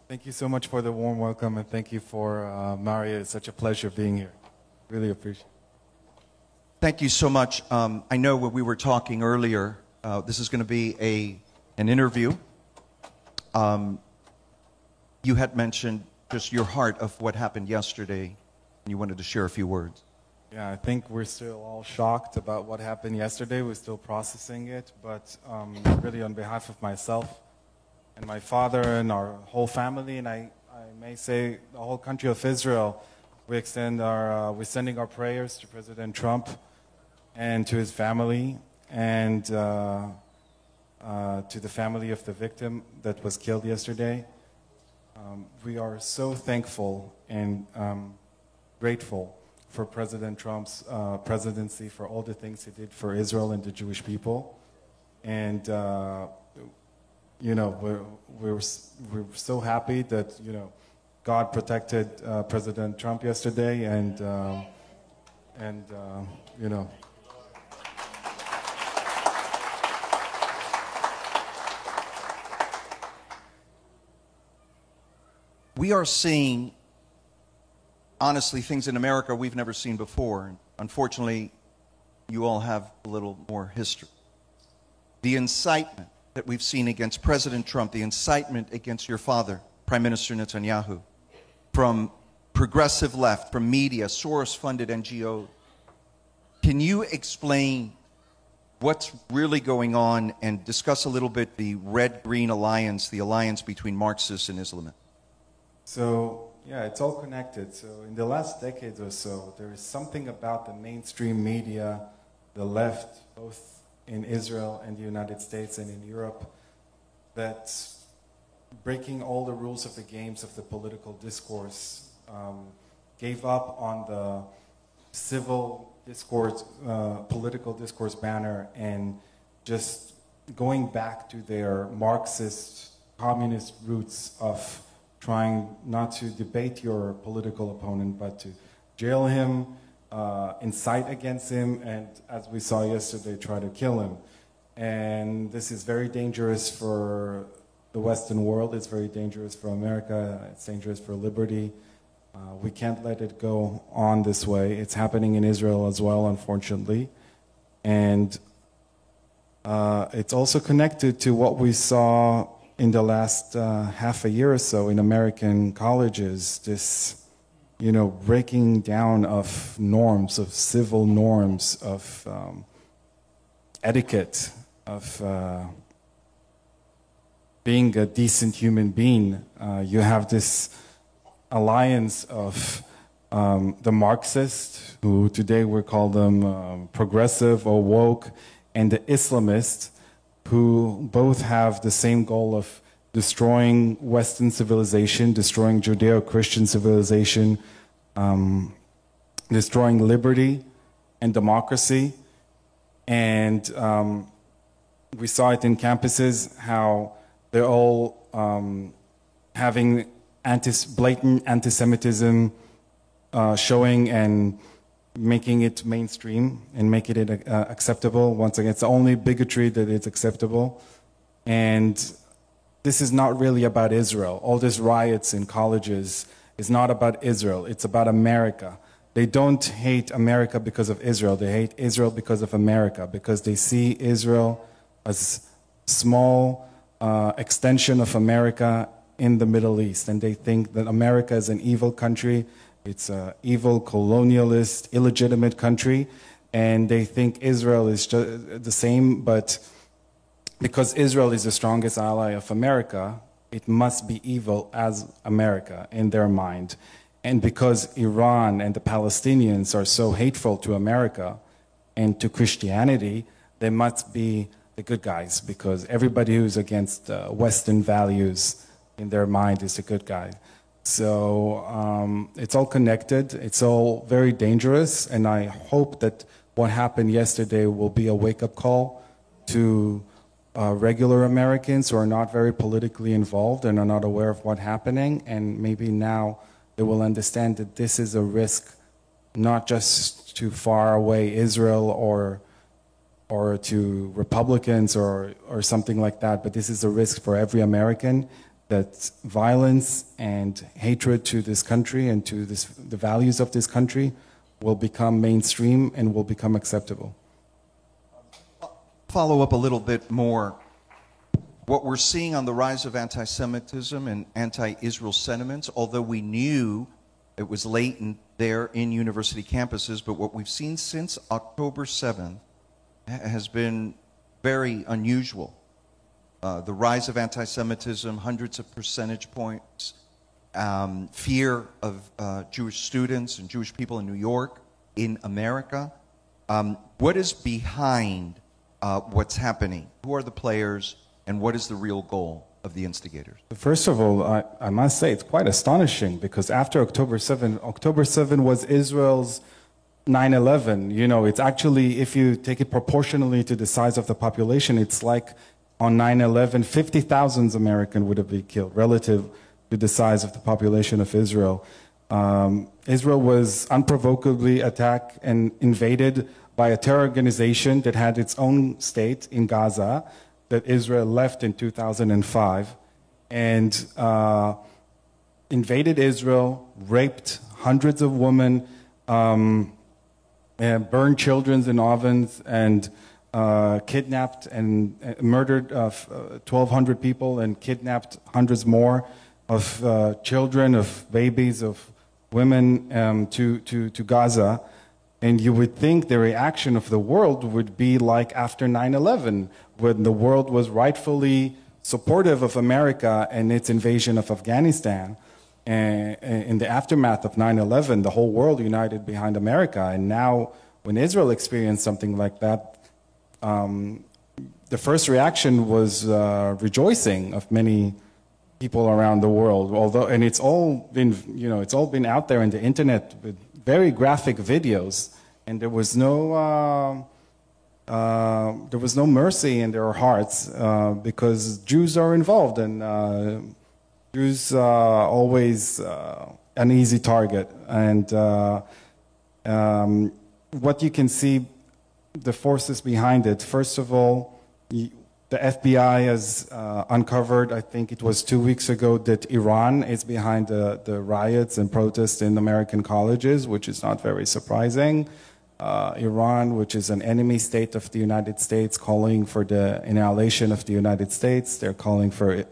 Thank you so much for the warm welcome, and thank you for Maria. It's such a pleasure being here. Really appreciate it. Thank you so much. I know when we were talking earlier, this is going to be an interview. You had mentioned just your heart of what happened yesterday, and you wanted to share a few words. Yeah, I think we're still all shocked about what happened yesterday. We're still processing it, but really on behalf of myself and my father and our whole family, and I may say the whole country of Israel, we're sending our prayers to President Trump and to his family, and to the family of the victim that was killed yesterday. We are so thankful and grateful for President Trump's presidency, for all the things he did for Israel and the Jewish people. And you know, we're so happy that, you know, God protected President Trump yesterday, and you know. We are seeing, honestly, things in America we've never seen before. Unfortunately, you all have a little more history. The incitement that we've seen against President Trump, the incitement against your father, Prime Minister Netanyahu, from progressive left, from media, Soros-funded NGOs. Can you explain what's really going on and discuss a little bit the red-green alliance, the alliance between Marxists and Islamists? So, yeah, it's all connected. So in the last decade or so, there is something about the mainstream media, the left, both in Israel and the United States and in Europe, that's breaking all the rules of the games of the political discourse, gave up on the civil discourse, political discourse banner, and just going back to their Marxist, communist roots of trying not to debate your political opponent, but to jail him, incite against him, and as we saw yesterday, try to kill him. And this is very dangerous for the Western world. It's very dangerous for America. It's dangerous for liberty. We can't let it go on this way. It's happening in Israel as well, unfortunately. And it's also connected to what we saw in the last half a year or so in American colleges, this, you know, breaking down of norms, of civil norms, of etiquette, of being a decent human being. You have this alliance of the Marxists, who today we call them progressive or woke, and the Islamists, who both have the same goal of destroying Western civilization, destroying Judeo-Christian civilization, destroying liberty and democracy. And we saw it in campuses, how they're all having blatant anti-Semitism showing and making it mainstream and making it acceptable. Once again, it's the only bigotry that is acceptable. And this is not really about Israel. All these riots in colleges is not about Israel. It's about America. They don't hate America because of Israel. They hate Israel because of America, because they see Israel as small extension of America in the Middle East. And they think that America is an evil country. It's an evil, colonialist, illegitimate country, and they think Israel is just the same, but because Israel is the strongest ally of America, it must be evil as America in their mind. And because Iran and the Palestinians are so hateful to America and to Christianity, they must be the good guys, because everybody who's against Western values in their mind is a good guy. So it's all connected. It's all very dangerous, and I hope that what happened yesterday will be a wake-up call to regular Americans who are not very politically involved and are not aware of what's happening, and maybe now they will understand that this is a risk not just to far away Israel or to Republicans or something like that, but this is a risk for every American. that violence and hatred to this country and to the values of this country will become mainstream and will become acceptable. Follow up a little bit more. What we're seeing on the rise of anti-Semitism and anti-Israel sentiments, although we knew it was latent there in university campuses, but what we've seen since October 7th has been very unusual. The rise of anti-Semitism, hundreds of percentage points, fear of Jewish students and Jewish people in New York, in America. What is behind what's happening? Who are the players, and what is the real goal of the instigators? First of all, I must say it's quite astonishing, because after October 7 was Israel's 9/11. You know, it's actually, if you take it proportionally to the size of the population, it's like on 9/11, 50,000 Americans would have been killed relative to the size of the population of Israel. Israel was unprovocably attacked and invaded by a terror organization that had its own state in Gaza that Israel left in 2005, and invaded Israel, raped hundreds of women, and burned children in ovens, and kidnapped and murdered 1,200 people and kidnapped hundreds more of children, of babies, of women to Gaza. And you would think the reaction of the world would be like after 9/11, when the world was rightfully supportive of America and its invasion of Afghanistan. In the aftermath of 9/11, the whole world united behind America. And now, when Israel experienced something like that, the first reaction was rejoicing of many people around the world. And it's all been, it's all been out there in the internet with very graphic videos, and there was no mercy in their hearts because Jews are involved, and Jews are always an easy target. And what you can see, the forces behind it. First of all, the FBI has uncovered, I think it was 2 weeks ago, that Iran is behind the riots and protests in American colleges, which is not very surprising. Iran, which is an enemy state of the United States, calling for the annihilation of the United States. They're calling for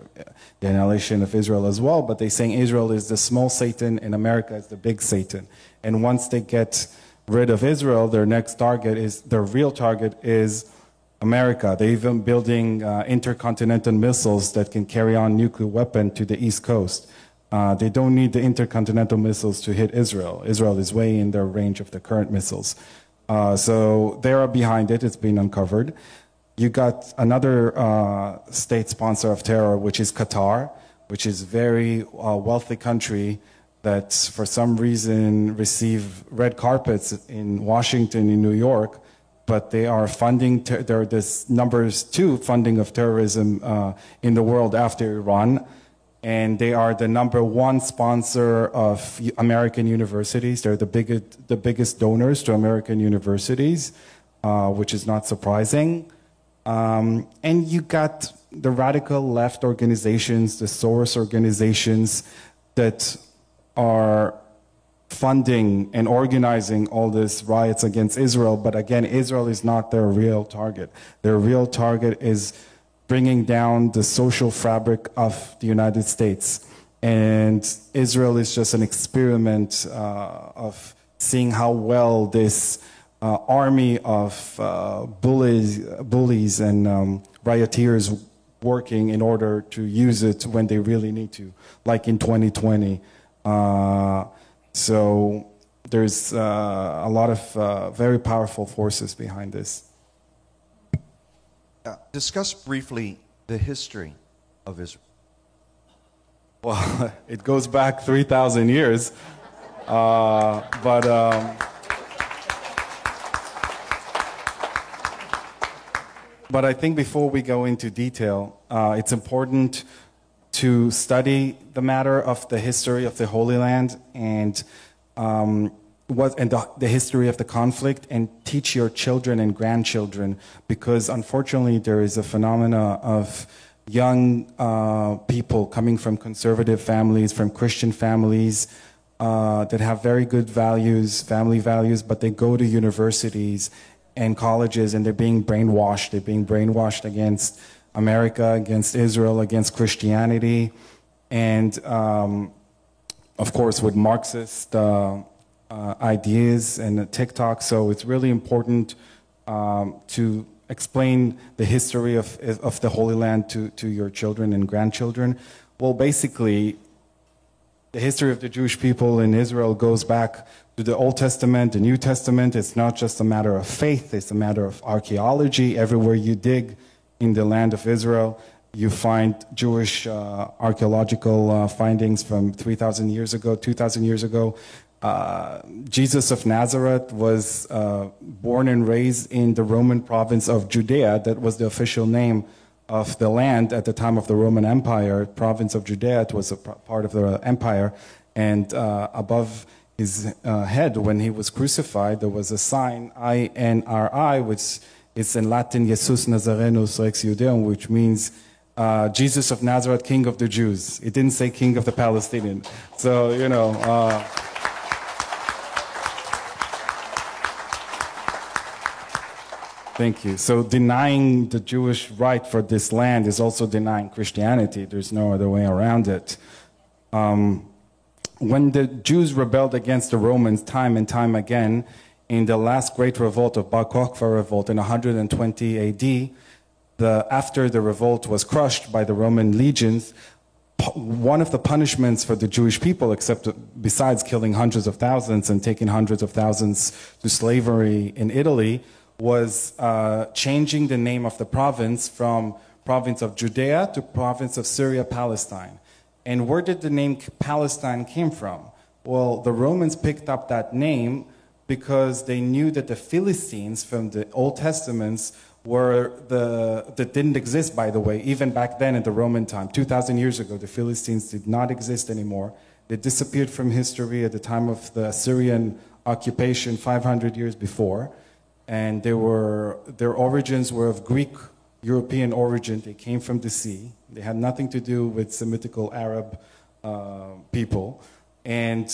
the annihilation of Israel as well, but they're saying Israel is the small Satan and America is the big Satan. And once they get rid of Israel, their real target is America. They're even building intercontinental missiles that can carry on nuclear weapon to the East Coast. They don't need the intercontinental missiles to hit Israel. Israel is way in their range of the current missiles. So they are behind it. It's been uncovered. You got another state sponsor of terror, which is Qatar, which is a very wealthy country that for some reason receive red carpets in Washington, in New York, but they are funding, they're this #2 funding of terrorism in the world after Iran. And they are the #1 sponsor of American universities. They're the biggest donors to American universities, which is not surprising. And you got the radical left organizations, the Soros organizations that are funding and organizing all these riots against Israel. But again, Israel is not their real target. Their real target is bringing down the social fabric of the United States. And Israel is just an experiment of seeing how well this army of bullies and rioters working in order to use it when they really need to, like in 2020. So there's a lot of very powerful forces behind this. Discuss briefly the history of Israel. Well, it goes back 3,000 years, but I think before we go into detail, it's important to study the matter of the history of the Holy Land and the history of the conflict, and teach your children and grandchildren, because unfortunately there is a phenomena of young people coming from conservative families, from Christian families that have very good values, family values, but they go to universities and colleges and they're being brainwashed. They're being brainwashed against America, against Israel, against Christianity, and of course with Marxist ideas and TikTok. So it's really important to explain the history of the Holy Land to your children and grandchildren. Well, basically, the history of the Jewish people in Israel goes back to the Old Testament, the New Testament. It's not just a matter of faith, it's a matter of archaeology. Everywhere you dig in the land of Israel, you find Jewish archaeological findings from 3,000 years ago, 2,000 years ago. Jesus of Nazareth was born and raised in the Roman province of Judea. That was the official name of the land at the time of the Roman Empire. Province of Judea, it was a part of the empire. And above his head, when he was crucified, there was a sign, INRI, which is in Latin, Jesus Nazarenus Rex Judeum, which means Jesus of Nazareth, King of the Jews. It didn't say King of the Palestinians. So, you know... Thank you. So denying the Jewish right for this land is also denying Christianity. There's no other way around it. When the Jews rebelled against the Romans time and time again, in the last great revolt of Bar Kokhba revolt in 120 AD, after the revolt was crushed by the Roman legions, one of the punishments for the Jewish people, besides killing hundreds of thousands and taking hundreds of thousands to slavery in Italy, was changing the name of the province from province of Judea to province of Syria, Palestine. And where did the name Palestine came from? Well, the Romans picked up that name because they knew that the Philistines from the Old Testaments that didn't exist, by the way, even back then in the Roman time. 2,000 years ago, the Philistines did not exist anymore. They disappeared from history at the time of the Assyrian occupation 500 years before. And their origins were of Greek European origin. They came from the sea. They had nothing to do with Semitical Arab people. And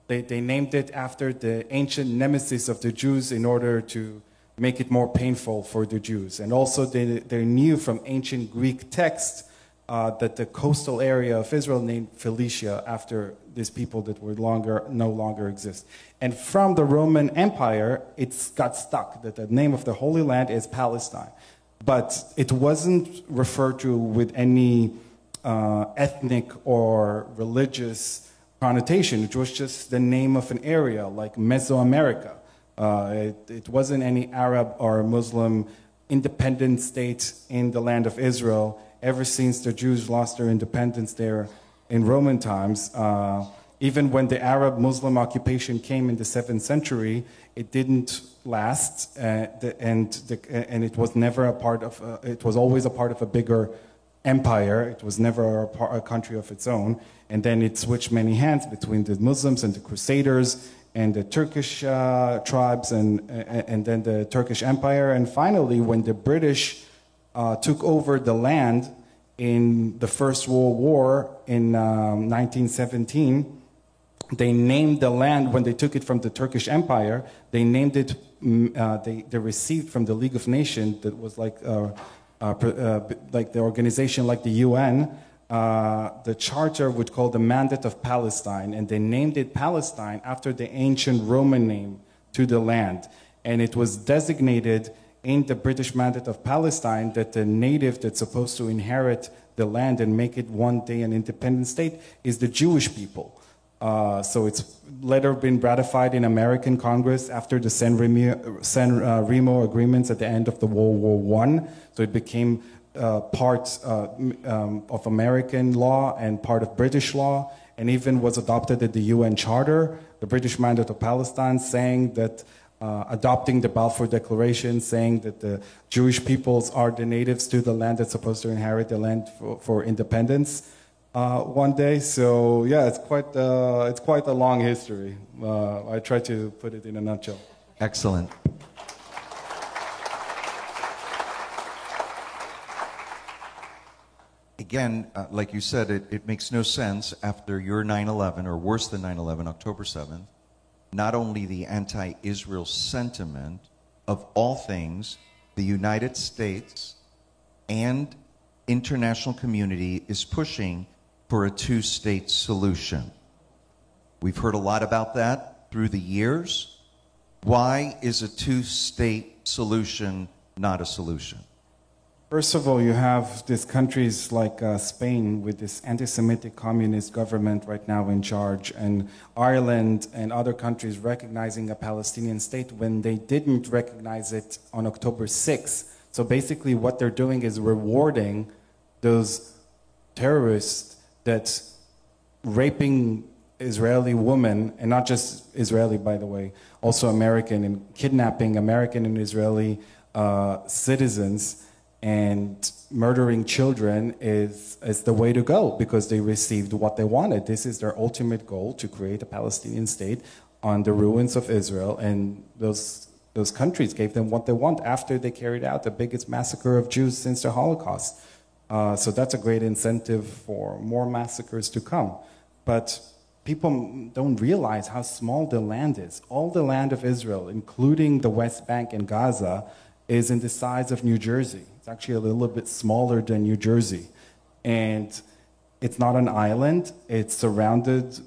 they named it after the ancient nemesis of the Jews in order to make it more painful for the Jews. And also they knew from ancient Greek texts that the coastal area of Israel named Phoenicia after these people that were no longer exist. And from the Roman Empire, it's got stuck that the name of the Holy Land is Palestine. But it wasn't referred to with any ethnic or religious connotation. It was just the name of an area like Mesoamerica. It wasn't any Arab or Muslim independent state in the land of Israel ever since the Jews lost their independence there in Roman times. Even when the Arab-Muslim occupation came in the 7th century, it didn't last, and it was never a part of. It was always a part of a bigger empire. It was never a country of its own. And then it switched many hands between the Muslims and the Crusaders and the Turkish tribes, and then the Turkish Empire. And finally, when the British took over the land in the First World War in 1917, they named the land, when they took it from the Turkish Empire, they named it, they received from the League of Nations, that was like the organization like the UN, the charter would call the Mandate of Palestine, and they named it Palestine after the ancient Roman name to the land. And it was designated in the British Mandate of Palestine that the native that's supposed to inherit the land and make it one day an independent state is the Jewish people. So it's later been ratified in American Congress after the San Remo agreements at the end of the World War I. So it became part of American law and part of British law, and even was adopted at the UN Charter, the British Mandate of Palestine, saying that adopting the Balfour Declaration, saying that the Jewish peoples are the natives to the land that's supposed to inherit the land for independence one day. So yeah, it's quite a long history. I try to put it in a nutshell. Excellent. again, like you said, it makes no sense after your 9/11, or worse than 9/11, October 7th, not only the anti-Israel sentiment, of all things, the United States and international community is pushing for a two-state solution. We've heard a lot about that through the years. Why is a two-state solution not a solution? First of all, you have these countries like Spain with this anti-Semitic communist government right now in charge, and Ireland and other countries recognizing a Palestinian state when they didn't recognize it on October 6th. So basically what they're doing is rewarding those terrorists that's raping Israeli women, and not just Israeli, by the way, also American, and kidnapping American and Israeli citizens, and murdering children is the way to go, because they received what they wanted. This is their ultimate goal, to create a Palestinian state on the ruins of Israel, and those countries gave them what they want after they carried out the biggest massacre of Jews since the Holocaust. So that's a great incentive for more massacres to come. But people don't realize how small the land is. All the land of Israel, including the West Bank and Gaza, is in the size of New Jersey. It's actually a little bit smaller than New Jersey. And it's not an island. The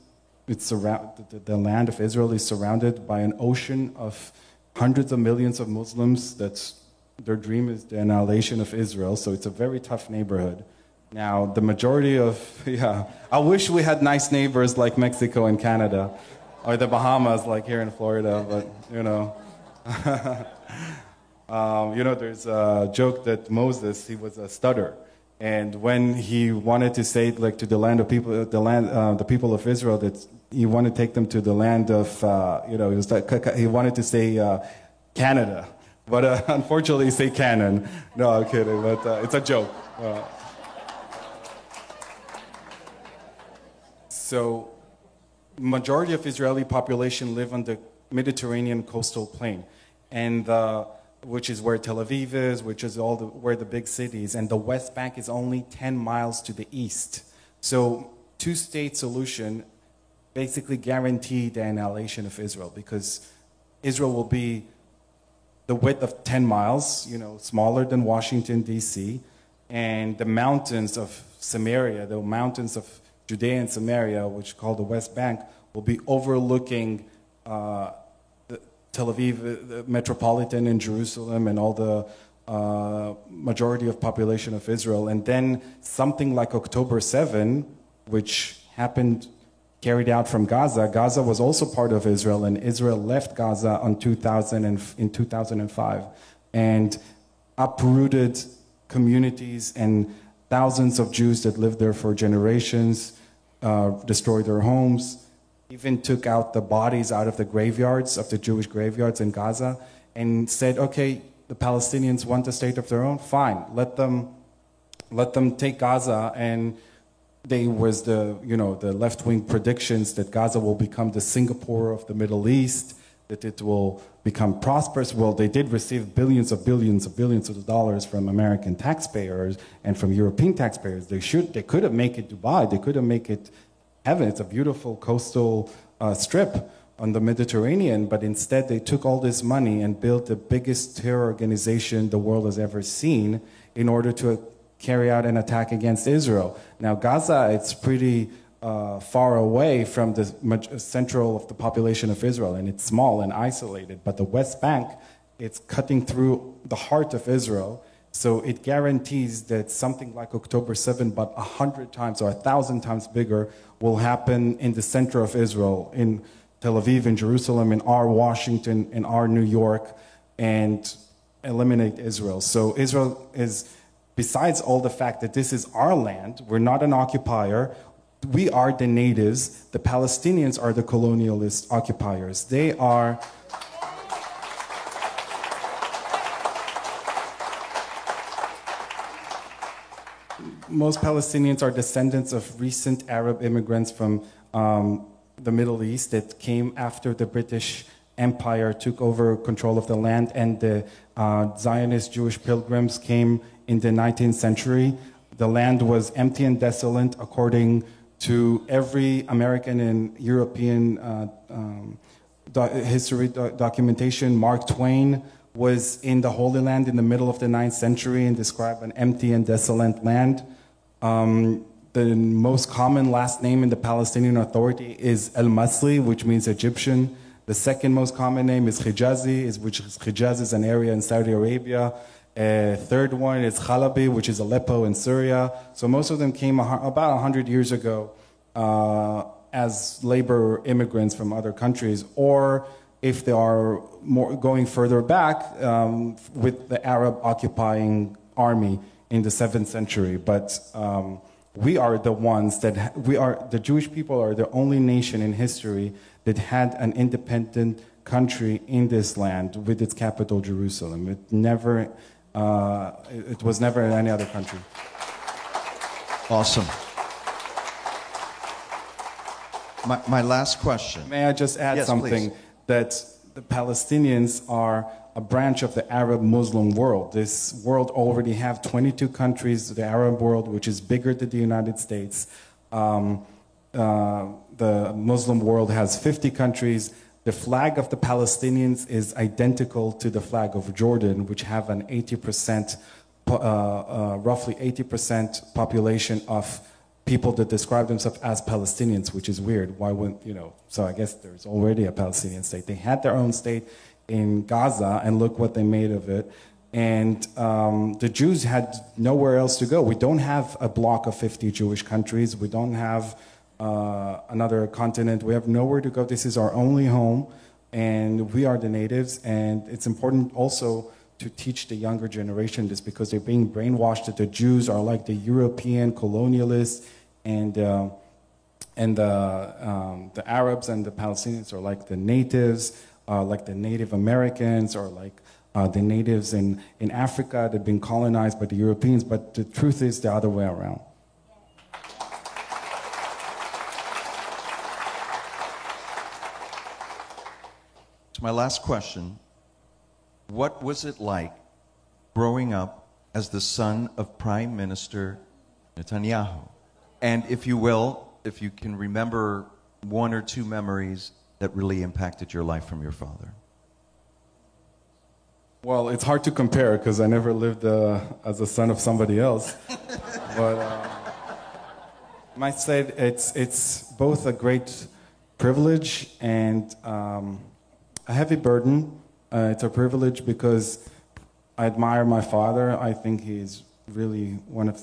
land of Israel is surrounded by an ocean of hundreds of millions of Muslims. Their dream is the annihilation of Israel, so it's a very tough neighborhood. Now, the majority of, I wish we had nice neighbors like Mexico and Canada, or the Bahamas like here in Florida, but, there's a joke that Moses, he was a stutter. And when he wanted to say, like, to the land of people, the people of Israel, that he wanted to take them to the land of, he wanted to say Canada. But unfortunately, he say Canaan. No, I'm kidding, but it's a joke. So, majority of Israeli population live on the Mediterranean coastal plain, and which is where Tel Aviv is, which is where the big cities, and the West Bank is only 10 miles to the east. So, two-state solution basically guaranteed the annihilation of Israel, because Israel will be the width of 10 miles, smaller than Washington, D.C., and the mountains of Samaria, the mountains of Judea and Samaria, which is called the West Bank, will be overlooking the Tel Aviv, the metropolitan in Jerusalem, and all the majority of population of Israel. And then something like October 7, which carried out from Gaza. Gaza was also part of Israel, and Israel left Gaza in 2005 and uprooted communities and thousands of Jews that lived there for generations, destroyed their homes, even took out the bodies out of the graveyards, of the Jewish graveyards in Gaza, and said, okay, the Palestinians want a state of their own, fine, let them take Gaza. And there was the left-wing predictions that Gaza will become the Singapore of the Middle East, that it will become prosperous. Well, they did receive billions of dollars from American taxpayers and from European taxpayers. They could have made it Dubai. They could have made it heaven. It's a beautiful coastal strip on the Mediterranean, but instead they took all this money and built the biggest terror organization the world has ever seen in order to carry out an attack against Israel. Now, Gaza, it's pretty far away from the central of the population of Israel, and it's small and isolated. But the West Bank, it's cutting through the heart of Israel, so it guarantees that something like October 7, but 100 times or 1,000 times bigger, will happen in the center of Israel, in Tel Aviv, in Jerusalem, in our Washington, in our New York, and eliminate Israel. So Israel is, besides all the fact that this is our land, we're not an occupier, we are the natives, the Palestinians are the colonialist occupiers. They are... Most Palestinians are descendants of recent Arab immigrants from the Middle East that came after the British Empire took over control of the land, and the Zionist Jewish pilgrims came in the 19th century. the land was empty and desolate according to every American and European history documentation. Mark Twain was in the Holy Land in the middle of the 9th century and described an empty and desolate land. The most common last name in the Palestinian Authority is El-Masri, which means Egyptian. The second most common name is Hijazi, which is Hijaz is an area in Saudi Arabia. Third one is Khalabi, which is Aleppo in Syria. So most of them came about 100 years ago as labor immigrants from other countries, or if they are more going further back with the Arab occupying army in the 7th century. But we are the ones that the Jewish people are the only nation in history that had an independent country in this land with its capital Jerusalem. It was never in any other country. Awesome. My last question. May I just add something? Please. That the Palestinians are a branch of the Arab Muslim world. This world already have 22 countries, the Arab world, which is bigger than the United States. The Muslim world has 50 countries. The flag of the Palestinians is identical to the flag of Jordan, which have an 80%, roughly 80% population of people that describe themselves as Palestinians, which is weird. Why wouldn't, so I guess there's already a Palestinian state. They had their own state in Gaza, and look what they made of it. And the Jews had nowhere else to go. We don't have a block of 50 Jewish countries. We don't have another continent. We have nowhere to go. This is our only home, and we are the natives. And it's important also to teach the younger generation this, because they're being brainwashed that the Jews are like the European colonialists, and the Arabs and the Palestinians are like the natives, like the Native Americans, or like the natives in Africa that have been colonized by the Europeans. But the truth is the other way around. So my last question. What was it like growing up as the son of Prime Minister Netanyahu? And if you will, if you can remember one or two memories that really impacted your life from your father. Well, it's hard to compare because I never lived as a son of somebody else. But I might say it's both a great privilege and a heavy burden. It's a privilege because I admire my father. I think he's really one of,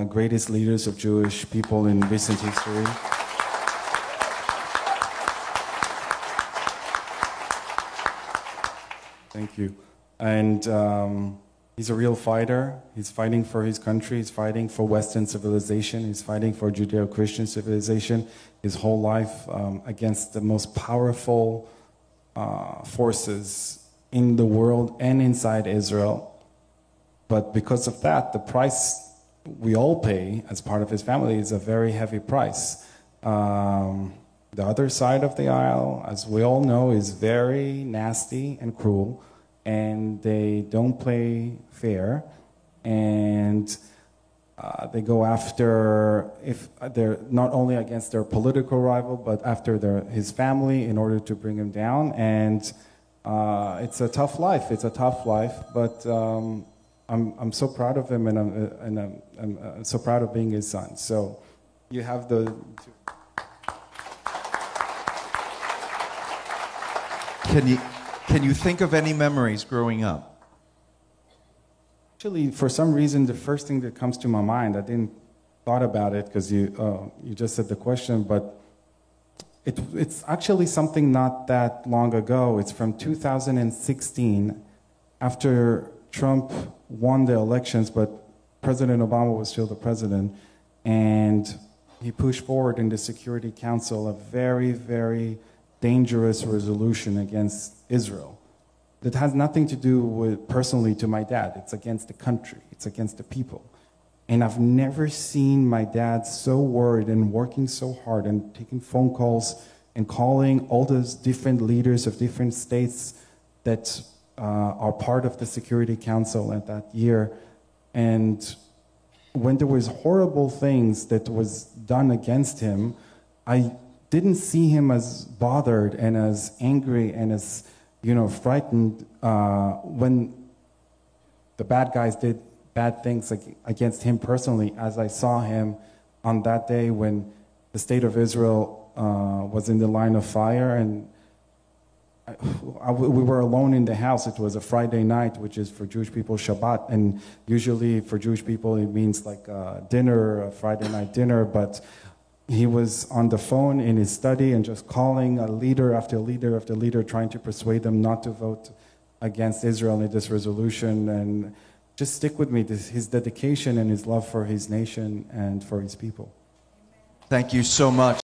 greatest leaders of Jewish people in recent history. Thank you. And he's a real fighter. He's fighting for his country. He's fighting for Western civilization. He's fighting for Judeo-Christian civilization his whole life against the most powerful forces in the world and inside Israel. But because of that, the price we all pay as part of his family is a very heavy price. The other side of the aisle, as we all know, is very nasty and cruel, and they don't play fair, and they go after, if they're not only against their political rival, but after his family in order to bring him down. And it's a tough life. It's a tough life, but I'm so proud of him, and I'm so proud of being his son. So you have the. Can you think of any memories growing up? Actually, for some reason, the first thing that comes to my mind, I didn't thought about it because you just said the question, but it's actually something not that long ago. It's from 2016, after Trump won the elections, but President Obama was still the president, and he pushed forward in the Security Council a very, very dangerous resolution against Israel that has nothing to do with personally to my dad. It's against the country. It's against the people. And I've never seen my dad so worried and working so hard and taking phone calls and calling all those different leaders of different states that are part of the Security Council at that year, and when there was horrible things that was done against him, I didn't see him as bothered and as angry and as, frightened when the bad guys did bad things against him personally, as I saw him on that day when the state of Israel was in the line of fire, and we were alone in the house. It was a Friday night, which is for Jewish people Shabbat, and usually for Jewish people it means like dinner, a Friday night dinner, but he was on the phone in his study and just calling a leader after leader after leader, trying to persuade them not to vote against Israel in this resolution. And just stick with me, his dedication and his love for his nation and for his people. Thank you so much.